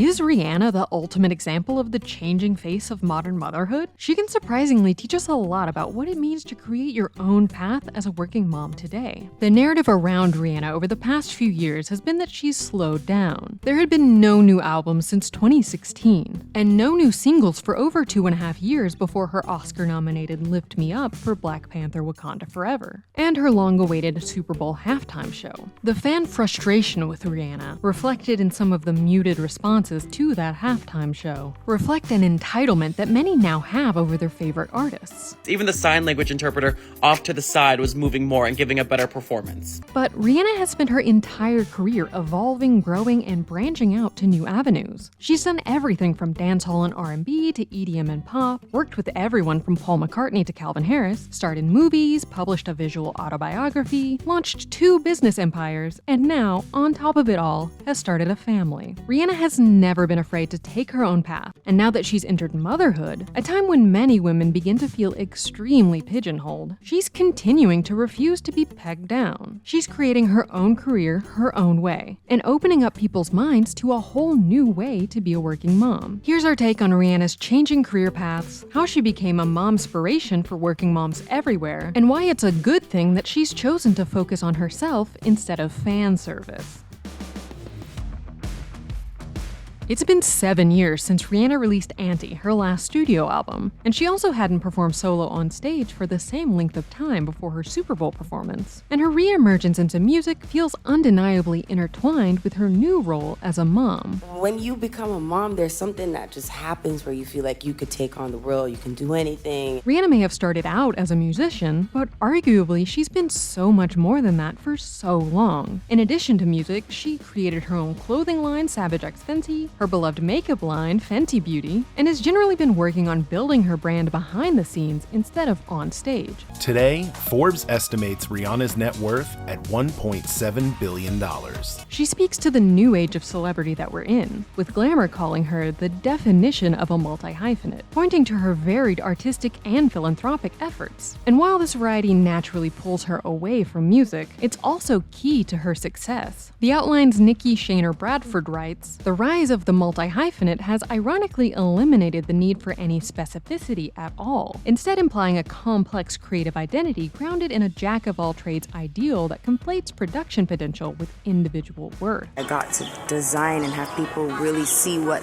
Is Rihanna the ultimate example of the changing face of modern motherhood? She can surprisingly teach us a lot about what it means to create your own path as a working mom today. The narrative around Rihanna over the past few years has been that she's slowed down. There had been no new albums since 2016, and no new singles for over 2.5 years before her Oscar-nominated Lift Me Up for Black Panther: Wakanda Forever, and her long-awaited Super Bowl halftime show. The fan frustration with Rihanna, reflected in some of the muted responses to that halftime show, reflect an entitlement that many now have over their favorite artists. Even the sign language interpreter off to the side was moving more and giving a better performance. But Rihanna has spent her entire career evolving, growing, and branching out to new avenues. She's done everything from dancehall and R&B to EDM and pop, worked with everyone from Paul McCartney to Calvin Harris, starred in movies, published a visual autobiography, launched 2 business empires, and now, on top of it all, has started a family. Rihanna has never been afraid to take her own path, and now that she's entered motherhood, a time when many women begin to feel extremely pigeonholed, she's continuing to refuse to be pegged down. She's creating her own career her own way, and opening up people's minds to a whole new way to be a working mom. Here's our take on Rihanna's changing career paths, how she became a momspiration for working moms everywhere, and why it's a good thing that she's chosen to focus on herself instead of fan service. It's been 7 years since Rihanna released Anti, her last studio album, and she also hadn't performed solo on stage for the same length of time before her Super Bowl performance. And her re-emergence into music feels undeniably intertwined with her new role as a mom. When you become a mom, there's something that just happens where you feel like you could take on the world, you can do anything. Rihanna may have started out as a musician, but arguably she's been so much more than that for so long. In addition to music, she created her own clothing line, Savage X Fenty, her beloved makeup line, Fenty Beauty, and has generally been working on building her brand behind the scenes instead of on stage. Today, Forbes estimates Rihanna's net worth at $1.7 billion. She speaks to the new age of celebrity that we're in, with Glamour calling her the definition of a multi-hyphenate, pointing to her varied artistic and philanthropic efforts. And while this variety naturally pulls her away from music, it's also key to her success. The Outline's Nikki Shaner Bradford writes, "The rise of the multi-hyphenate has ironically eliminated the need for any specificity at all, instead implying a complex creative identity grounded in a jack-of-all-trades ideal that conflates production potential with individual worth." I got to design and have people really see what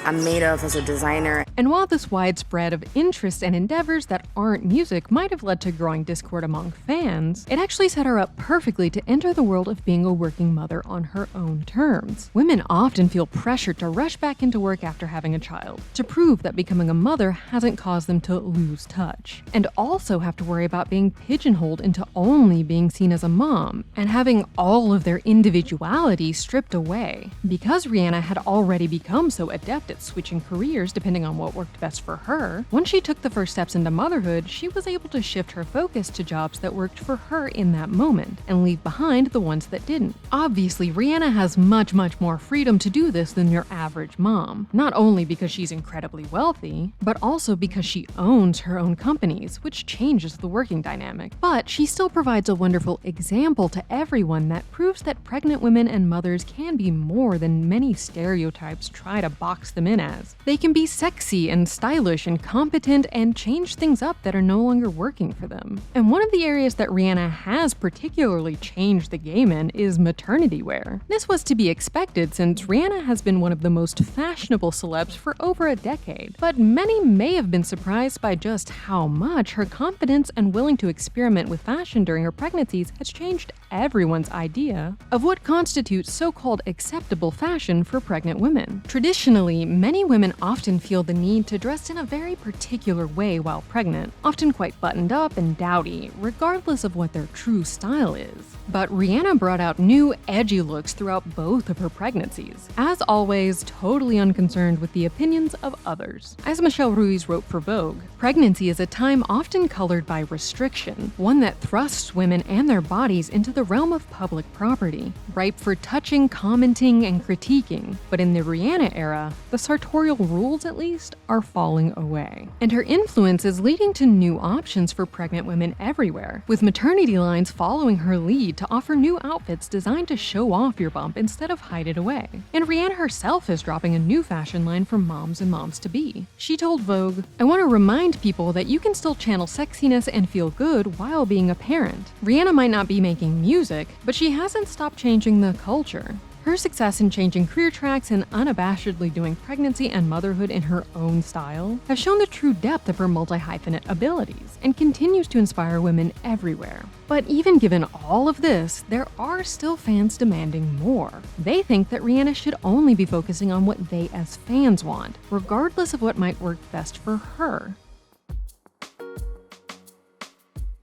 I'm made of as a designer. And while this widespread of interests and endeavors that aren't music might have led to growing discord among fans, it actually set her up perfectly to enter the world of being a working mother on her own terms. Women often feel pressured to rush back into work after having a child, to prove that becoming a mother hasn't caused them to lose touch, and also have to worry about being pigeonholed into only being seen as a mom, and having all of their individuality stripped away. Because Rihanna had already become so adept at switching careers depending on what worked best for her, once she took the first steps into motherhood, she was able to shift her focus to jobs that worked for her in that moment, and leave behind the ones that didn't. Obviously, Rihanna has much more freedom to do this than your average mom, not only because she's incredibly wealthy, but also because she owns her own companies, which changes the working dynamic. But she still provides a wonderful example to everyone that proves that pregnant women and mothers can be more than many stereotypes try to box them in as. They can be sexy and stylish and competent and change things up that are no longer working for them. And one of the areas that Rihanna has particularly changed the game in is maternity wear. This was to be expected since Rihanna has been one of the most fashionable celebs for over a decade, but many may have been surprised by just how much her confidence and willing to experiment with fashion during her pregnancies has changed everyone's idea of what constitutes so-called acceptable fashion for pregnant women. Traditionally, many women often feel the need to dress in a very particular way while pregnant, often quite buttoned up and dowdy, regardless of what their true style is. But Rihanna brought out new, edgy looks throughout both of her pregnancies, as always, totally unconcerned with the opinions of others. As Michelle Ruiz wrote for Vogue, pregnancy is a time often colored by restriction, one that thrusts women and their bodies into the realm of public property, ripe for touching, commenting, and critiquing. But in the Rihanna era, the sartorial rules at least are falling away. And her influence is leading to new options for pregnant women everywhere, with maternity lines following her lead to offer new outfits designed to show off your bump instead of hide it away. And Rihanna herself is dropping a new fashion line for moms and moms-to-be. She told Vogue, "I want to remind people that you can still channel sexiness and feel good while being a parent. Rihanna might not be making music, but she hasn't stopped changing the culture." Her success in changing career tracks and unabashedly doing pregnancy and motherhood in her own style has shown the true depth of her multi-hyphenate abilities and continues to inspire women everywhere. But even given all of this, there are still fans demanding more. They think that Rihanna should only be focusing on what they as fans want, regardless of what might work best for her.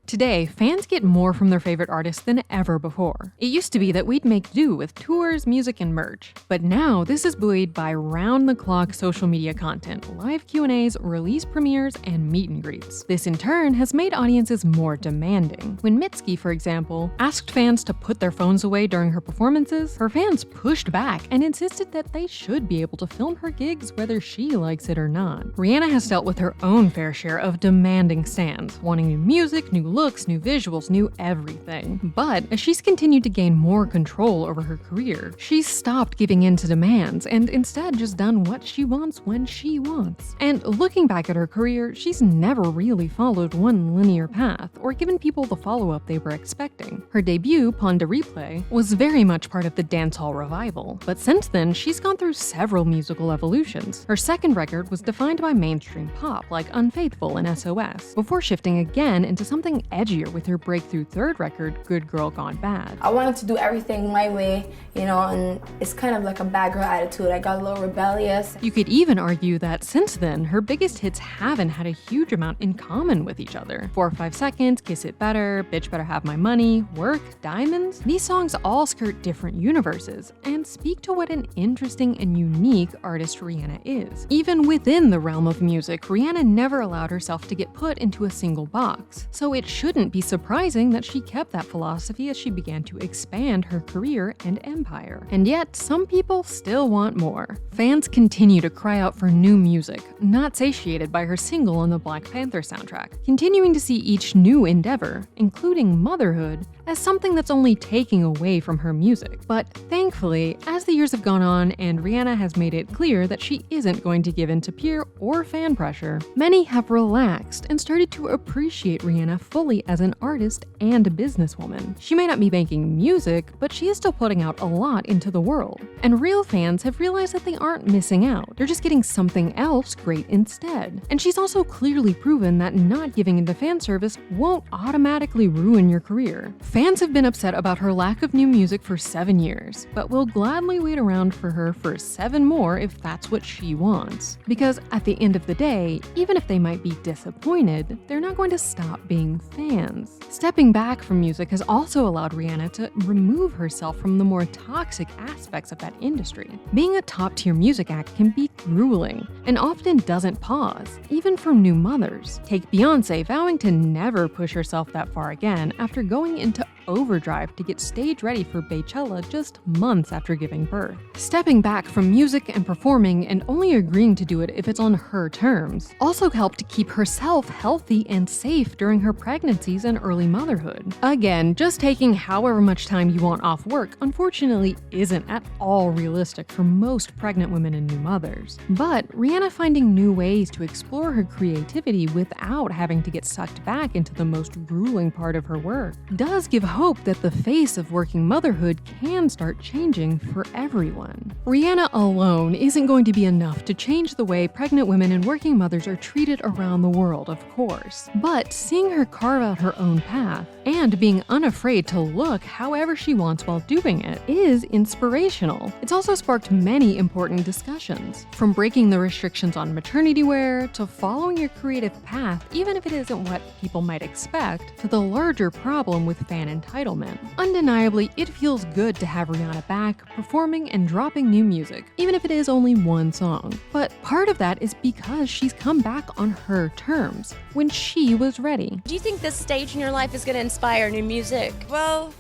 Today, fans get more from their favorite artists than ever before. It used to be that we'd make do with tours, music, and merch. But now, this is buoyed by round-the-clock social media content, live Q&As, release premieres, and meet and greets. This in turn has made audiences more demanding. When Mitski, for example, asked fans to put their phones away during her performances, her fans pushed back and insisted that they should be able to film her gigs whether she likes it or not. Rihanna has dealt with her own fair share of demanding stans, wanting new music, new looks, new visuals, new everything. But as she's continued to gain more control over her career, she's stopped giving in to demands and instead just done what she wants when she wants. And looking back at her career, she's never really followed one linear path or given people the follow-up they were expecting. Her debut, Pon de Replay, was very much part of the dancehall revival, but since then, she's gone through several musical evolutions. Her second record was defined by mainstream pop like Unfaithful and SOS, before shifting again into something edgier with her breakthrough third record, Good Girl Gone Bad. I wanted to do everything my way, and it's kind of like a bad girl attitude. I got a little rebellious. You could even argue that since then, her biggest hits haven't had a huge amount in common with each other. 4 or 5 Seconds, Kiss It Better, Bitch Better Have My Money, Work, Diamonds. These songs all skirt different universes and speak to what an interesting and unique artist Rihanna is. Even within the realm of music, Rihanna never allowed herself to get put into a single box, so it shouldn't be surprising that she kept that philosophy as she began to expand her career and empire. And yet, some people still want more. Fans continue to cry out for new music, not satiated by her single on the Black Panther soundtrack, continuing to see each new endeavor, including Motherhood, as something that's only taking away from her music. But thankfully, as the years have gone on and Rihanna has made it clear that she isn't going to give in to peer or fan pressure, many have relaxed and started to appreciate Rihanna fully as an artist and a businesswoman. She may not be making music, but she is still putting out a lot into the world. And real fans have realized that they aren't missing out. They're just getting something else great instead. And she's also clearly proven that not giving into fan service won't automatically ruin your career. Fans have been upset about her lack of new music for 7 years, but will gladly wait around for her for 7 more if that's what she wants. Because at the end of the day, even if they might be disappointed, they're not going to stop being fans. Stepping back from music has also allowed Rihanna to remove herself from the more toxic aspects of that industry. Being a top-tier music act can be grueling and often doesn't pause, even for new mothers. Take Beyoncé vowing to never push herself that far again after going into overdrive to get stage ready for Beychella just months after giving birth. Stepping back from music and performing and only agreeing to do it if it's on her terms also helped to keep herself healthy and safe during her pregnancies and early motherhood. Again, just taking however much time you want off work unfortunately isn't at all realistic for most pregnant women and new mothers. But Rihanna finding new ways to explore her creativity without having to get sucked back into the most grueling part of her work does give hope that the face of working motherhood can start changing for everyone. Rihanna alone isn't going to be enough to change the way pregnant women and working mothers are treated around the world, of course. But seeing her carve out her own path and being unafraid to look however she wants while doing it is inspirational. It's also sparked many important discussions, from breaking the restrictions on maternity wear to following your creative path even if it isn't what people might expect, to the larger problem with fan entitlement. Undeniably, it feels good to have Rihanna back, performing and dropping new music, even if it is only one song. But part of that is because she's come back on her terms, when she was ready. Do you think this stage in your life is going to inspire new music? Well,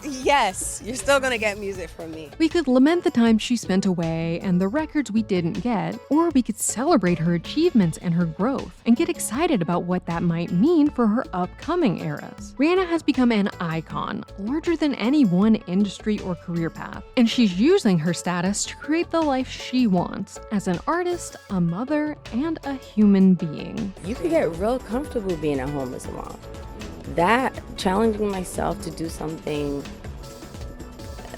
yes, you're still gonna get music from me. We could lament the time she spent away and the records we didn't get, or we could celebrate her achievements and her growth, and get excited about what that might mean for her upcoming eras. Rihanna has become an icon, larger than any one industry or career path, and she's using her status to create the life she wants as an artist, a mother, and a human being. You could get real comfortable being at home as a mom. That, challenging myself to do something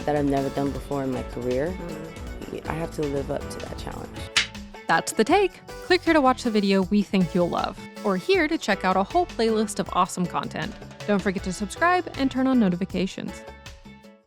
that I've never done before in my career, I have to live up to that challenge. That's The Take. Click here to watch the video we think you'll love, or here to check out a whole playlist of awesome content. Don't forget to subscribe and turn on notifications.